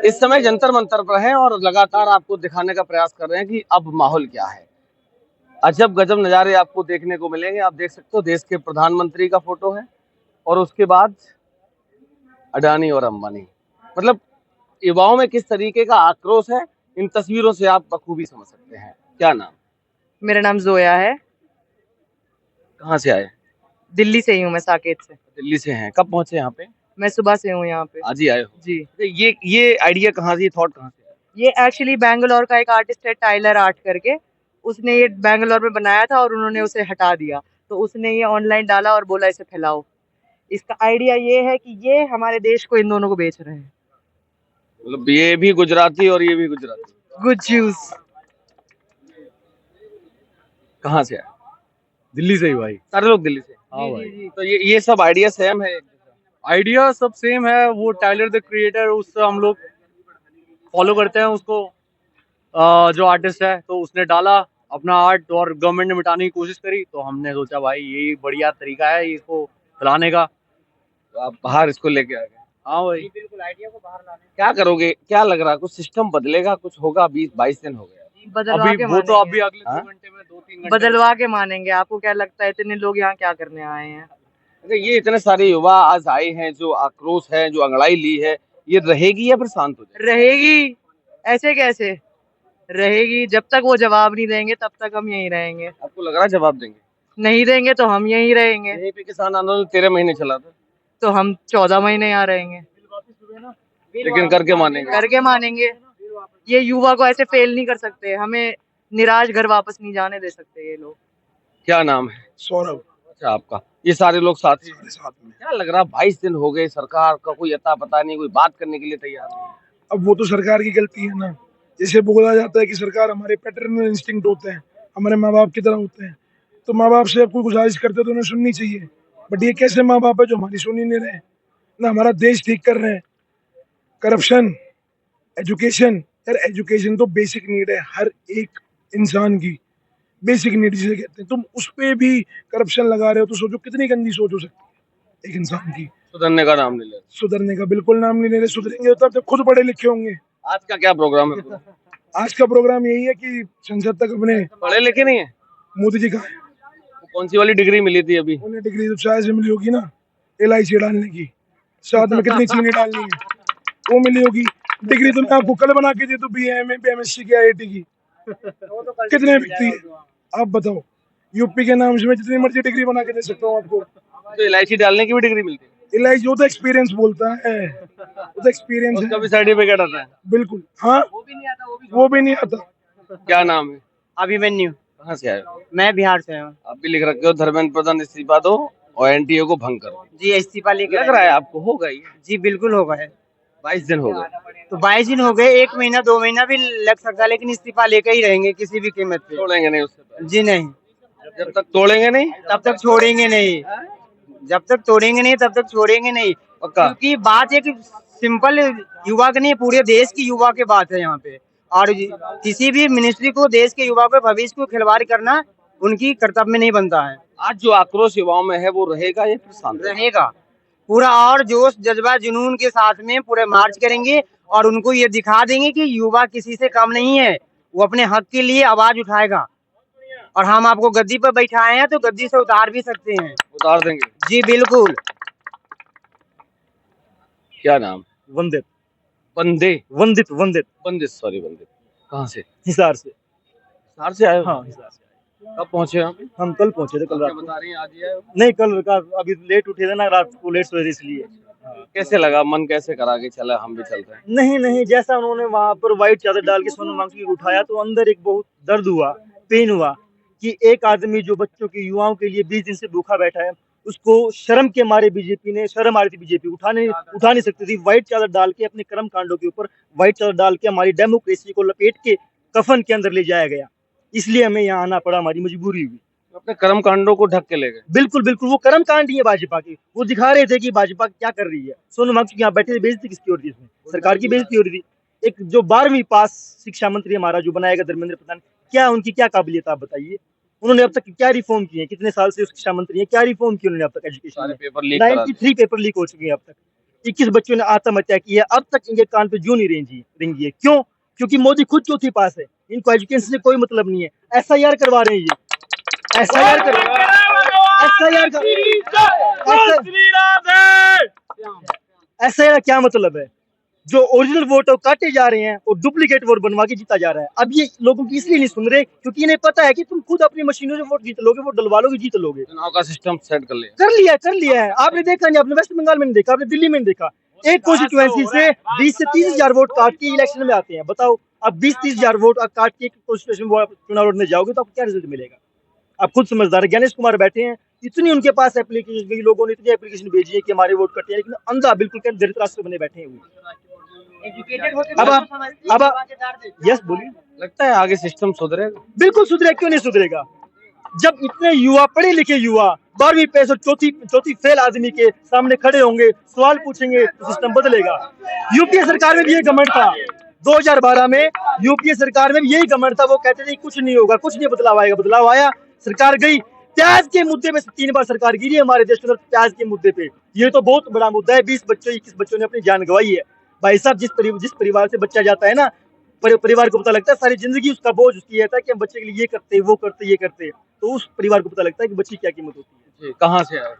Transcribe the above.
इस समय जंतर मंतर पर हैं और लगातार आपको दिखाने का प्रयास कर रहे हैं कि अब माहौल क्या है। अजब गजब नजारे आपको देखने को मिलेंगे। आप देख सकते हो देश के प्रधानमंत्री का फोटो है और उसके बाद अडानी और अंबानी। मतलब युवाओं में किस तरीके का आक्रोश है, इन तस्वीरों से आप बखूबी समझ सकते हैं। क्या नाम? मेरा नाम जोया है। कहाँ से आए? दिल्ली से ही हूँ मैं, साकेत से। दिल्ली से हैं। कब पहुंचे यहाँ पे? मैं सुबह से हूँ यहाँ पे। आज ही आए हो? जी। तो ये आइडिया कहाँ से, ये थॉट कहाँ से आया? ये एक्चुअली बैंगलोर का एक आर्टिस्ट है टाइलर आर्ट करके, उसने ये बैंगलोर में बनाया था और उन्होंने उसे हटा दिया, तो उसने ये ऑनलाइन डाला और बोला इसे फैलाओ। इसका आइडिया ये है कि ये हमारे देश को इन दोनों को बेच रहे हैं। मतलब ये भी गुजराती और ये भी गुजराती। Good choose. कहाँ से आए? दिल्ली से ही भाई। सारे लोग दिल्ली से? हाँ भाई। तो ये सब आइडिया सेम है? आइडिया सब सेम है। वो टाइलर द क्रिएटर, उससे हम लोग फॉलो करते हैं उसको। जो आर्टिस्ट है तो उसने डाला अपना आर्ट और गवर्नमेंट ने मिटाने की कोशिश करी, तो हमने सोचा भाई यही बढ़िया तरीका है इसको फैलाने का। तो आप बाहर इसको लेके आ गए? हाँ भाई। बिल्कुल आइडिया को बाहर लाने। क्या करोगे, क्या लग रहा है, कुछ सिस्टम बदलेगा, कुछ होगा? 20-22 दिन हो गया। बदलवा अभी के वो तो मानेंगे। अभी अगले हाँ? 2 घंटे में 2-3 घंटे बदलवा के मानेंगे। आपको क्या लगता है इतने लोग यहाँ क्या करने आए हैं? अरे ये इतने सारे युवा आज आए हैं, जो आक्रोश है, जो अंगड़ाई ली है, ये रहेगी या फिर शांत हो जाएगी? रहेगी। ऐसे कैसे रहेगी? जब तक वो जवाब नहीं देंगे तब तक हम यहीं रहेंगे। आपको लग रहा है जवाब देंगे? नहीं देंगे तो हम यहीं रहेंगे। यहीं पे किसान आंदोलन 13 महीने चला था, तो हम 14 महीने यहाँ रहेंगे। लेकिन करके मानेंगे। करके मानेंगे। ये युवा को ऐसे फेल नहीं कर सकते। हमें निराश घर वापस नहीं जाने दे सकते ये लोग। क्या नाम है? सौरभ। अच्छा, आपका? ये सारे लोग साथी? साथ में। क्या लग रहा है, 22 दिन हो गए, सरकार का कोई अता पता नहीं, कोई बात करने के लिए तैयार नहीं। अब वो तो सरकार की गलती है ना। जैसे बोला जाता है कि सरकार हमारे पैटर्नल इंस्टिंक्ट होते हैं, हमारे माँ बाप की तरह होते हैं, तो माँ बाप से कोई गुजारिश करते तो उन्हें सुननी चाहिए। बट ये कैसे माँ बाप है जो हमारी सुन ही नहीं रहे, ना हमारा देश ठीक कर रहे हैं। Corruption, education. यार एजुकेशन तो बेसिक नीड है हर एक इंसान की। बेसिक नीड जिसे कहते हैं, तुम उस पे भी करप्शन लगा रहे हो, तो सोचो कितनी गंदी सोच हो सकती है एक इंसान की। सुधरने का नाम नहीं ले। सुधरने का बिल्कुल नाम नहीं ले रहे। सुधरेंगे तब जब खुद पढ़े लिखे होंगे। आज का क्या प्रोग्राम है पूरा? आज का प्रोग्राम यही है कि संसद तक अपने पढ़े लिखे नहीं है? मोदी जी का है। कौन सी वाली डिग्री मिली थी अभी? उन्हें डिग्री तो चाय से मिली होगी ना, LIC डालने की, साथ में कितनी चीनी डालनी है वो मिली होगी। डिग्री तो मैं आपको कल बना के दे दूं, BA MA MSc की IIT की, कितने बिकती है आप बताओ। यूपी के नाम से मैं जितनी मर्जी डिग्री बना के दे सकता हूँ आपको। तो इलायची डालने की भी डिग्री मिलती है? LIC वो तो एक्सपीरियंस बोलता है, वो तो एक्सपीरियंस उसका है। भी सर्टिफिकेट आता है? बिल्कुल हाँ, वो भी नहीं आता। क्या नाम है? अभिमन्यु। कहाँ से आए हो? मैं बिहार से हूँ। आप भी लिख रखे हो धर्मेंद्र प्रधान इस्तीफा दो और NTO को भंग करो। जी इस्तीफा लेकर लग रहा है आपको होगा ये? जी बिल्कुल होगा है। 22 दिन हो गए। तो 22 दिन हो गए, 1 महीना 2 महीना भी लग सकता है, लेकिन इस्तीफा लेकर ही रहेंगे किसी भी कीमत पे। छोड़ेंगे नहीं उससे पहले? जी नहीं। जब तक तोड़ेंगे नहीं तब तक छोड़ेंगे नहीं। जब तक तोड़ेंगे नहीं तब तक छोड़ेंगे नहीं। पक्का? क्योंकि बात एक सिंपल युवा की नहीं, पूरे देश की युवा की बात है यहाँ पे। और किसी भी मिनिस्ट्री को देश के युवा के भविष्य को खिलवाड़ करना उनकी कर्तव्य में नहीं बनता है। आज जो आक्रोश युवाओं में है वो रहेगा या फिर शांत रहेगा पूरा, और जोश जज्बा जुनून के साथ में पूरे मार्च करेंगे और उनको ये दिखा देंगे कि युवा किसी से कम नहीं है। वो अपने हक के लिए आवाज उठाएगा और हम आपको गद्दी पर बैठाए हैं तो गद्दी से उतार भी सकते हैं। उतार देंगे? जी बिल्कुल। क्या नाम? वंदित। बंदे? वंदित वंदित। बंदित, सॉरी बंदित। कहाँ से? हिसार से। हिसार से आए हो? हाँ हिसार से। कब पहुंचे आप? हम कल पहुंचे थे, कल रात क्या को। बता रही हैं, आज ही आए हो? नहीं कल का, अभी लेट उठे थे ना, रात को लेट सोए थे इसलिए। कैसे लगा, मन कैसे करा कि चला हम भी चलते हैं? नहीं नहीं, जैसा उन्होंने वहाँ पर व्हाइट चादर डाल के सोनम वांगचुक को उठाया तो अंदर एक बहुत दर्द हुआ, पेन हुआ कि एक आदमी जो बच्चों के युवाओं के लिए 20 दिन से भूखा बैठा है, उसको शर्म के मारे बीजेपी ने शर्म आ रही थी, बीजेपी उठा नहीं सकती थी। व्हाइट चादर डाल के अपने कर्म कांडों के ऊपर व्हाइट चादर डाल के हमारी डेमोक्रेसी को लपेट के कफन के अंदर ले जाया गया, इसलिए हमें यहाँ आना पड़ा, हमारी मजबूरी हुई। अपने कर्म कांडों को ढक के ले गए? बिल्कुल बिल्कुल, वो कर्म कांड ही है भाजपा की। वो दिखा रहे थे कि भाजपा क्या कर रही है। सोनम वांगचुक यहाँ बैठे थे, बेइज्जती किसकी हो रही थी इसमें? सरकार की बेइज्जती हो रही थी। एक जो 12वीं पास शिक्षा मंत्री हमारा जो बनाएगा धर्मेंद्र प्रधान, क्या उनकी क्या काबिलियत आप बताइए? उन्होंने अब तक क्या रिफॉर्म किए हैं? कितने साल से शिक्षा मंत्री हैं, क्या रिफॉर्म किए उन्होंने अब तक एजुकेशन सारे में? पेपर लीक करा दिए। 93 पेपर लीक हो चुके हैं अब तक। 21 बच्चों ने आत्महत्या की है, अब तक इनके कान पे जूं नहीं रेंगी है। क्यों? क्योंकि मोदी खुद चौथी पास है, इनको एजुकेशन से कोई मतलब नहीं है। एसआईआर करवा रहे हैं ये, एसआईआर क्या मतलब है? जो ओरिजिनल वोट है वो काटे जा रहे हैं और डुप्लीकेट वोट बनवा के जीता जा रहा है। अब ये लोगों की इसलिए नहीं सुन रहे क्योंकि इन्हें पता है कि तुम खुद अपनी मशीनों से वोट जीत लोगे, वोट डलवा लोगे, जीत लोगे। चुनाव का सिस्टम सेट कर लिया। कर लिया है। आपने देखा नहीं, आपने वेस्ट बंगाल में नहीं देखा, आपने दिल्ली में नहीं देखा। एक कॉन्स्टिट्यूएंसी से 20 से 30 हजार वोट काट के इलेक्शन में आते हैं। बताओ, अब 20-30 हजार वोट काट के कॉन्स्टिट्यूशन में चुनाव लड़ने जाओगे तो आपको क्या रिजल्ट मिलेगा? आप खुद समझदार है। ज्ञानेश कुमार बैठे हैं, इतनी उनके पास एप्लीकेशन, लोगों ने इतनी एप्लीकेशन भेजी है कि हमारे वोट कटे हैं, लेकिन अंधा बिल्कुल धृतराष्ट्र बने बैठे हैं वो। यस बोलिए। लगता है आगे सिस्टम सुधरेगा? बिल्कुल सुधरेगा, क्यों नहीं सुधरेगा? जब इतने युवा, पढ़े लिखे युवा 12वीं पेश और चौथी फेल आदमी के सामने खड़े होंगे, सवाल पूछेंगे, तो सिस्टम बदलेगा। यूपीए सरकार में भी ये घमंड था। 2012 में यूपीए सरकार में भी यही घमंड था। वो कहते थे कुछ नहीं होगा, कुछ नहीं बदलाव आएगा। बदलाव आया, सरकार गई। प्याज के मुद्दे पे 3 बार सरकार गिरी है हमारे देश के अंदर, प्याज के मुद्दे पे। ये तो बहुत बड़ा मुद्दा है। 21 बच्चों ने अपनी जान गंवाई है। भाई साहब, जिस परिवार से बच्चा जाता है ना, परिवार को पता लगता है सारी जिंदगी उसका बोझ उसकी रहता है कि हम बच्चे के लिए ये करते, वो करते, ये करते। तो उस परिवार को पता लगता है कि बच्चे की क्या कीमत होती है। जी, कहाँ से आए?